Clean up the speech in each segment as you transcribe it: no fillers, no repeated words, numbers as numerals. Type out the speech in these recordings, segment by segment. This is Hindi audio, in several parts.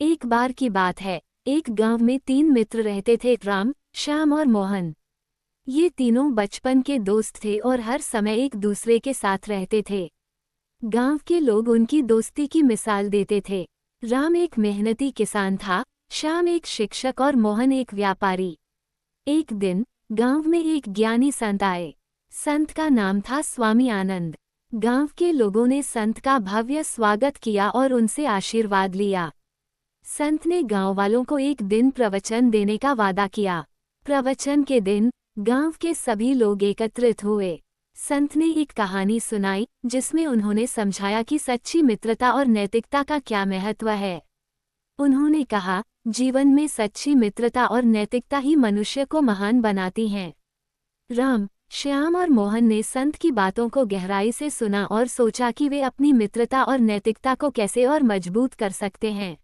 एक बार की बात है, एक गांव में 3 मित्र रहते थे, राम, श्याम और मोहन। ये तीनों बचपन के दोस्त थे और हर समय एक दूसरे के साथ रहते थे। गांव के लोग उनकी दोस्ती की मिसाल देते थे। राम एक मेहनती किसान था, श्याम एक शिक्षक और मोहन एक व्यापारी। एक दिन गांव में एक ज्ञानी संत आए। संत का नाम था स्वामी आनंद। गांव के लोगों ने संत का भव्य स्वागत किया और उनसे आशीर्वाद लिया। संत ने गांव वालों को एक दिन प्रवचन देने का वादा किया। प्रवचन के दिन गांव के सभी लोग एकत्रित हुए। संत ने एक कहानी सुनाई जिसमें उन्होंने समझाया कि सच्ची मित्रता और नैतिकता का क्या महत्व है। उन्होंने कहा, जीवन में सच्ची मित्रता और नैतिकता ही मनुष्य को महान बनाती हैं। राम, श्याम और मोहन ने संत की बातों को गहराई से सुना और सोचा कि वे अपनी मित्रता और नैतिकता को कैसे और मजबूत कर सकते हैं।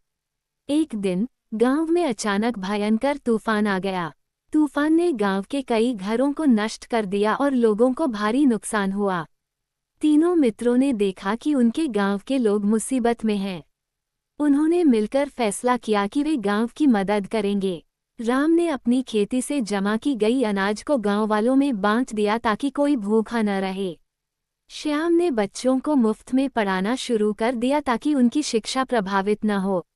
एक दिन गांव में अचानक भयंकर तूफान आ गया। तूफान ने गांव के कई घरों को नष्ट कर दिया और लोगों को भारी नुकसान हुआ। तीनों मित्रों ने देखा कि उनके गांव के लोग मुसीबत में हैं। उन्होंने मिलकर फैसला किया कि वे गांव की मदद करेंगे। राम ने अपनी खेती से जमा की गई अनाज को गांव वालों में बांट दिया ताकि कोई भूखा न रहे। श्याम ने बच्चों को मुफ्त में पढ़ाना शुरू कर दिया ताकि उनकी शिक्षा प्रभावित न हो।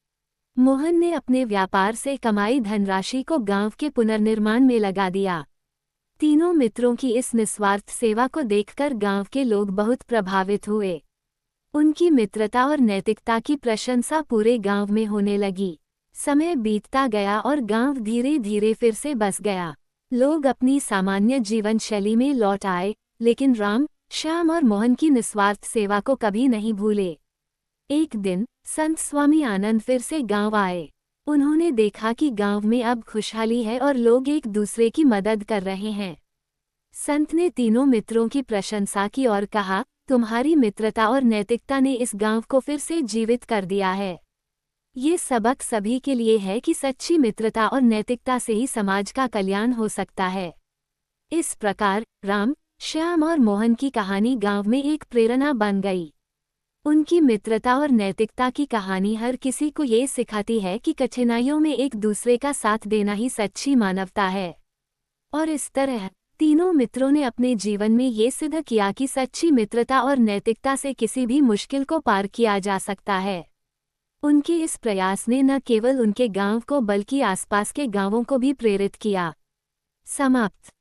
मोहन ने अपने व्यापार से कमाई धनराशि को गांव के पुनर्निर्माण में लगा दिया। तीनों मित्रों की इस निस्वार्थ सेवा को देखकर गांव के लोग बहुत प्रभावित हुए। उनकी मित्रता और नैतिकता की प्रशंसा पूरे गांव में होने लगी। समय बीतता गया और गांव धीरे धीरे फिर से बस गया। लोग अपनी सामान्य जीवन शैली में लौट आए, लेकिन राम, श्याम और मोहन की निस्वार्थ सेवा को कभी नहीं भूले। एक दिन संत स्वामी आनंद फिर से गांव आए। उन्होंने देखा कि गांव में अब खुशहाली है और लोग एक दूसरे की मदद कर रहे हैं। संत ने तीनों मित्रों की प्रशंसा की और कहा, तुम्हारी मित्रता और नैतिकता ने इस गांव को फिर से जीवित कर दिया है। ये सबक सभी के लिए है कि सच्ची मित्रता और नैतिकता से ही समाज का कल्याण हो सकता है। इस प्रकार राम, श्याम और मोहन की कहानी गांव में एक प्रेरणा बन गई। उनकी मित्रता और नैतिकता की कहानी हर किसी को ये सिखाती है कि कठिनाइयों में एक दूसरे का साथ देना ही सच्ची मानवता है। और इस तरह तीनों मित्रों ने अपने जीवन में ये सिद्ध किया कि सच्ची मित्रता और नैतिकता से किसी भी मुश्किल को पार किया जा सकता है। उनके इस प्रयास ने न केवल उनके गांव को बल्कि आसपास के गांवों को भी प्रेरित किया। समाप्त।